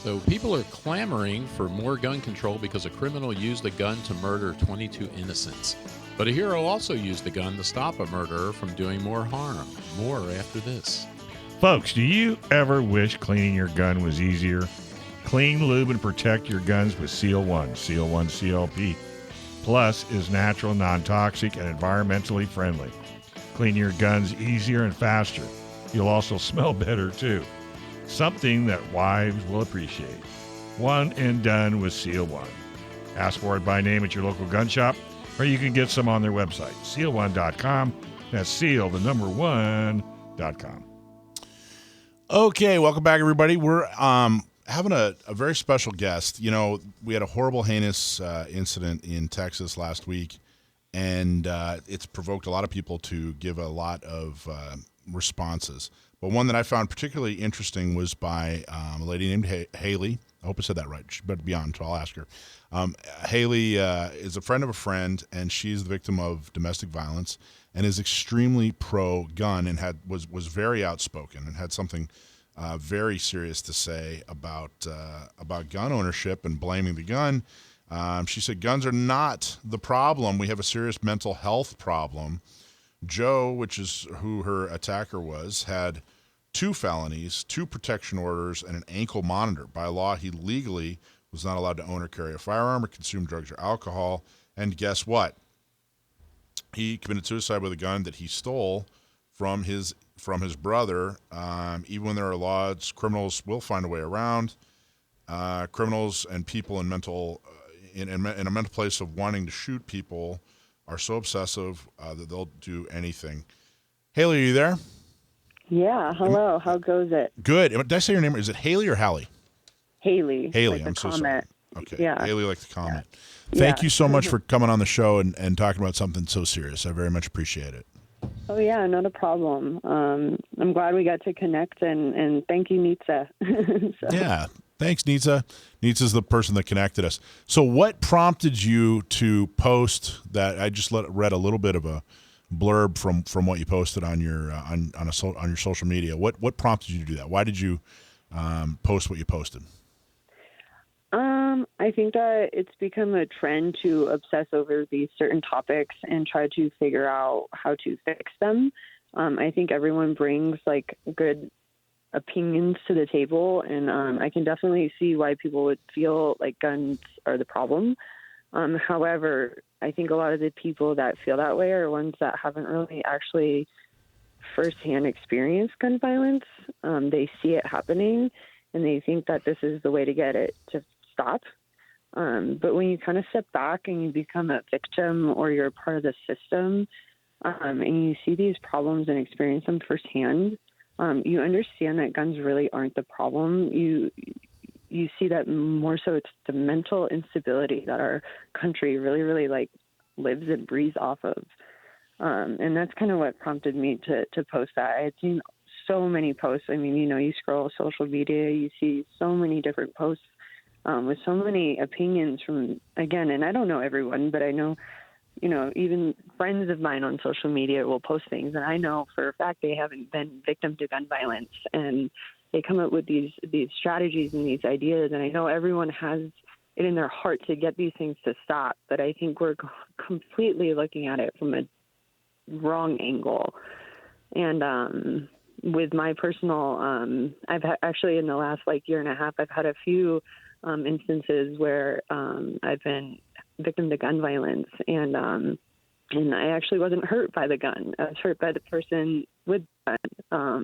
So people are clamoring for more gun control because a criminal used a gun to murder 22 innocents. But a hero also used the gun to stop a murderer from doing more harm. More after this. Folks, do you ever wish cleaning your gun was easier? Clean, lube, and protect your guns with Seal One. Seal One CLP Plus is natural, non-toxic, and environmentally friendly. Clean your guns easier and faster. You'll also smell better, too. Something that wives will appreciate. One and done with Seal One. Ask for it by name at your local gun shop, or you can get some on their website, seal1.com. That's seal, the number 1.com. Okay, welcome back, everybody. We're having a very special guest. You know, we had a horrible, heinous incident in Texas last week, and it's provoked a lot of people to give a lot of responses. But one that I found particularly interesting was by a lady named Haley. I hope I said that right. She better be on, so I'll ask her. Haley is a friend of a friend, and she's the victim of domestic violence and is extremely pro-gun and was very outspoken and had something very serious to say about gun ownership and blaming the gun. She said guns are not the problem. We have a serious mental health problem. Joe, which is who her attacker was, had 2 felonies, 2 protection orders, and an ankle monitor. By law, he legally was not allowed to own or carry a firearm or consume drugs or alcohol. And guess what? He committed suicide with a gun that he stole from his brother. Even when there are laws, criminals will find a way around. Criminals and people in in a mental place of wanting to shoot people are so obsessive that they'll do anything. Haley, are you there? Yeah. Hello. How goes it? Good. Did I say your name? Is it Haley or Hallie? Haley. Haley. Like I'm so comment. sorry. Okay. Yeah. Haley, like the comment. Yeah. Thank you so much for coming on the show and talking about something so serious. I very much appreciate it. Oh, yeah. Not a problem. I'm glad we got to connect, and thank you, Nitsa. Yeah. Thanks, Nitsa. Nitsa's the person that connected us. So what prompted you to post that? I just read a little bit of a blurb from what you posted on your on your social media. What prompted you to do that? Why did you post what you posted? I think that it's become a trend to obsess over these certain topics and try to figure out how to fix them. I think everyone brings like good opinions to the table, and I can definitely see why people would feel like guns are the problem. However, I think a lot of the people that feel that way are ones that haven't really actually firsthand experienced gun violence. They see it happening, and they think that this is the way to get it to stop. But when you kind of step back and you become a victim or you're a part of the system, and you see these problems and experience them firsthand, you understand that guns really aren't the problem. You see that more so it's the mental instability that our country really, really like lives and breathes off of. And that's kind of what prompted me to post that. I had seen so many posts. I mean, you scroll social media, you see so many different posts with so many opinions from, again, and I don't know everyone, but I know, even friends of mine on social media will post things, and I know for a fact they haven't been victim to gun violence, and they come up with these strategies and these ideas, and I know everyone has it in their heart to get these things to stop, but I think we're completely looking at it from a wrong angle. And with my personal, I've actually in the last year and a half, I've had a few instances where I've been victim to gun violence, and I actually wasn't hurt by the gun. I was hurt by the person with the gun.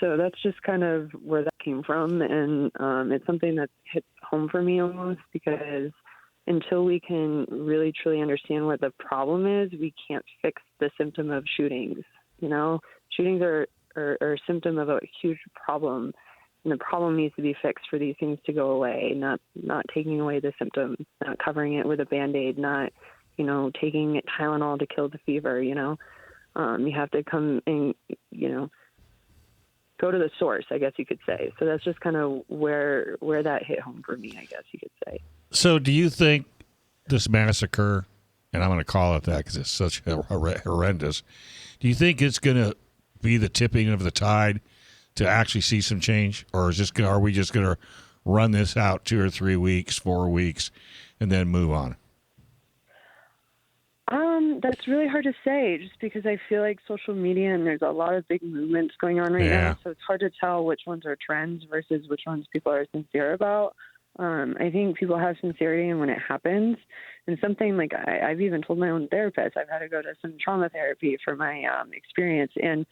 So that's just kind of where that came from, and it's something that hits home for me almost, because until we can really truly understand what the problem is, we can't fix the symptom of shootings. Shootings are a symptom of a huge problem, and the problem needs to be fixed for these things to go away, not taking away the symptom, not covering it with a Band-Aid, not, taking Tylenol to kill the fever, You have to come and, go to the source, I guess you could say. So that's just kind of where that hit home for me, I guess you could say. So do you think this massacre, and I'm going to call it that because it's such horrendous, do you think it's going to be the tipping of the tide to actually see some change? Or are we just going to run this out 2 or 3 weeks, 4 weeks, and then move on? That's really hard to say, just because I feel like social media and there's a lot of big movements going on right Yeah. now, so it's hard to tell which ones are trends versus which ones people are sincere about. I think people have sincerity in when it happens, and something like I've even told my own therapist I've had to go to some trauma therapy for my experience, and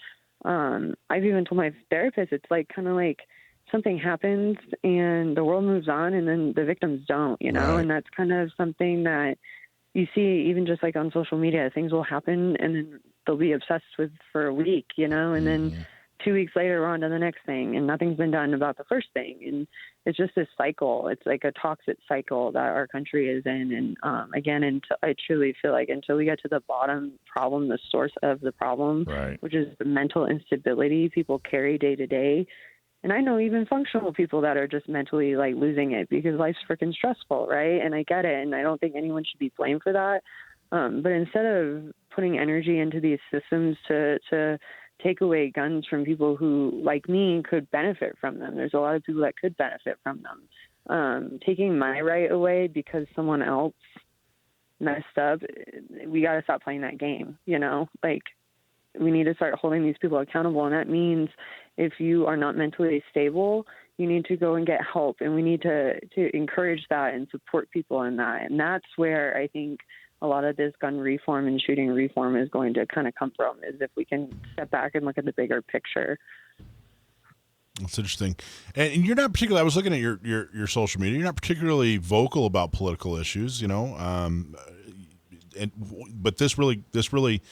I've even told my therapist it's like kind of like something happens and the world moves on, and then the victims don't, Right. and that's kind of something that you see even just like on social media. Things will happen and then they'll be obsessed with for a week, and then 2 weeks later we're on to the next thing and nothing's been done about the first thing. And it's just this cycle. It's like a toxic cycle that our country is in. And again, I truly feel like until we get to the bottom problem, the source of the problem, Right. which is the mental instability people carry day to day. And I know even functional people that are just mentally like losing it because life's freaking stressful, right? And I get it, and I don't think anyone should be blamed for that. But instead of putting energy into these systems to take away guns from people who, like me, could benefit from them, there's a lot of people that could benefit from them. Taking my right away because someone else messed up, we got to stop playing that game, Like, we need to start holding these people accountable, and that means if you are not mentally stable, you need to go and get help, and we need to encourage that and support people in that. And that's where I think a lot of this gun reform and shooting reform is going to kind of come from, is if we can step back and look at the bigger picture. That's interesting. And you're not particularly, I was looking at your social media, you're not particularly vocal about political issues, but this really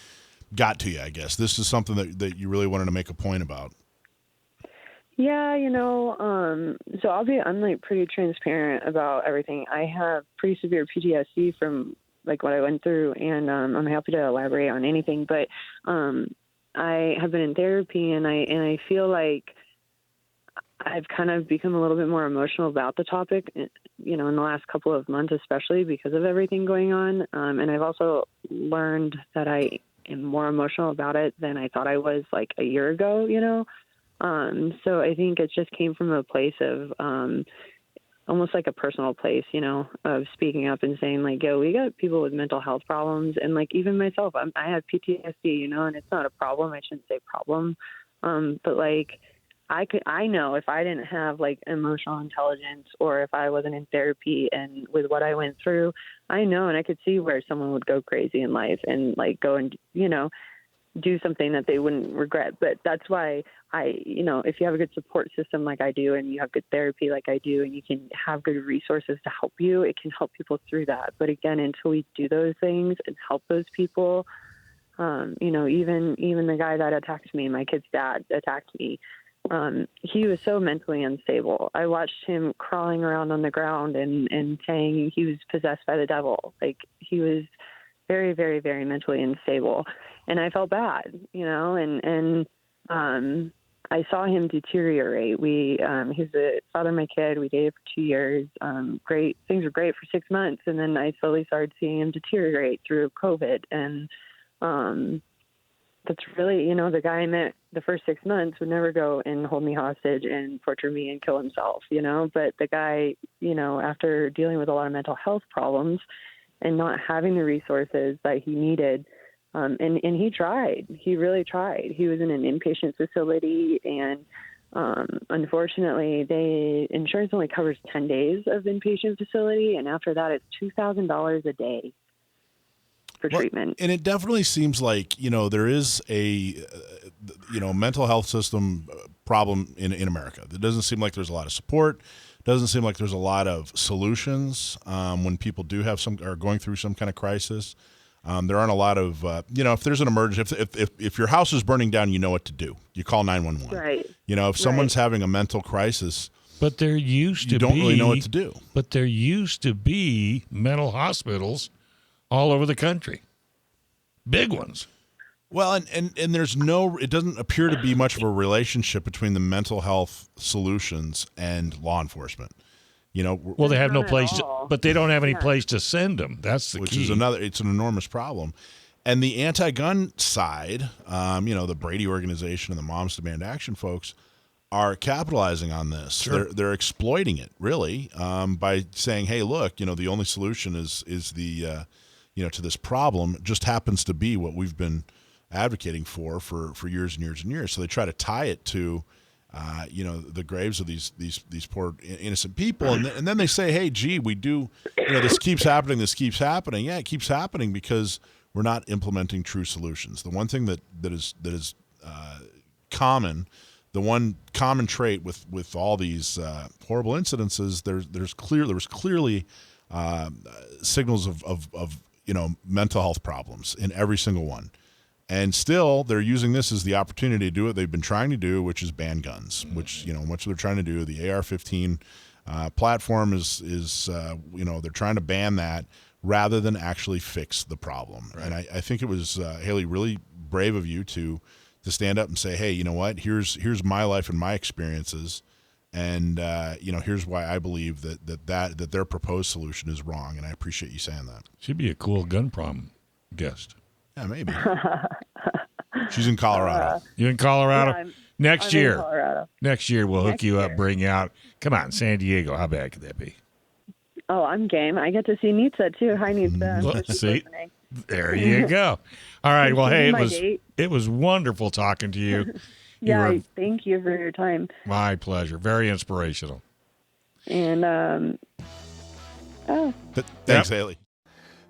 got to you, I guess. This is something that you really wanted to make a point about. Yeah, so I'm like pretty transparent about everything. I have pretty severe PTSD from like what I went through, and I'm happy to elaborate on anything, but I have been in therapy, and I feel like I've kind of become a little bit more emotional about the topic, in the last couple of months, especially because of everything going on. And I've also learned that I am more emotional about it than I thought I was like a year ago, So I think it just came from a place of almost like a personal place, of speaking up and saying like, yo, we got people with mental health problems. And like, even myself, I have PTSD, and it's not a problem. I shouldn't say problem. But like, I know if I didn't have like emotional intelligence, or if I wasn't in therapy and with what I went through, I know, and I could see where someone would go crazy in life and like go and, do something that they wouldn't regret. But that's why if you have a good support system like I do, and you have good therapy like I do, and you can have good resources to help you, it can help people through that. But again, until we do those things and help those people, even the guy that attacked me, my kid's dad attacked me. He was so mentally unstable. I watched him crawling around on the ground and saying he was possessed by the devil. Like, he was very, very, very mentally unstable. And I felt bad, and I saw him deteriorate. He's the father of my kid. We dated for 2 years. Great. Things were great for 6 months. And then I slowly started seeing him deteriorate through COVID. And, that's really, the guy I met the first 6 months would never go and hold me hostage and torture me and kill himself, but the guy, after dealing with a lot of mental health problems and not having the resources that he needed, and he tried, he really tried. He was in an inpatient facility, and unfortunately, insurance only covers 10 days of inpatient facility. And after that, it's $2,000 a day. Treatment. And it definitely seems like, there is a, mental health system problem in America. It doesn't seem like there's a lot of support. Doesn't seem like there's a lot of solutions when people do have are going through some kind of crisis. There aren't a lot of, if there's an emergency, if your house is burning down, you know what to do. You call 911. Right. If someone's having a mental crisis, but there used to you don't really know what to do. But there used to be mental hospitals all over the country. Big ones. Well, and there's it doesn't appear to be much of a relationship between the mental health solutions and law enforcement. Well, they have no place but they don't have any place to send them. That's the key. Which is it's an enormous problem. And the anti-gun side, the Brady organization and the Moms Demand Action folks, are capitalizing on this. Sure. They're exploiting it really by saying, "Hey, look, the only solution is the to this problem just happens to be what we've been advocating for years and years and years." So they try to tie it to the graves of these poor innocent people, and then they say, "Hey, gee, we do, this keeps happening. This keeps happening." Yeah, it keeps happening because we're not implementing true solutions. The one thing that is common. The one common trait with all these horrible incidences, there was clearly signals of mental health problems in every single one, and still they're using this as the opportunity to do what they've been trying to do, which is ban guns. Which what they're trying to do. The AR-15 platform is they're trying to ban that rather than actually fix the problem. Right. And I think it was Haley, really brave of you to stand up and say, "Hey, you know what? Here's my life and my experiences, and here's why I believe that their proposed solution is wrong." And I appreciate you saying that. She'd be a cool gun problem guest. Yeah, maybe. She's in Colorado. You in Colorado? Yeah, Next I'm year. in Colorado. Next year we'll hook Next you up, year. bring you out. Come on, San Diego. How bad could that be? Oh, I'm game. I get to see Nitsa too. Hi, Nitsa. I'm sure she's See? listening. There you go. All right. Well, hey, My date. it was wonderful talking to you. Yeah, You were- thank you for your time. My pleasure. Very inspirational. And Thanks, Haley.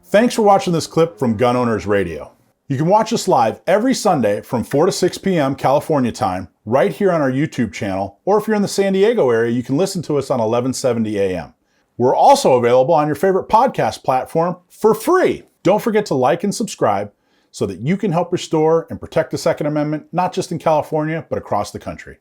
Thanks for watching this clip from Gun Owners Radio. You can watch us live every Sunday from 4 to 6 p.m. California time, right here on our YouTube channel, or if you're in the San Diego area, you can listen to us on 1170 a.m. We're also available on your favorite podcast platform for free. Don't forget to like and subscribe so that you can help restore and protect the Second Amendment, not just in California, but across the country.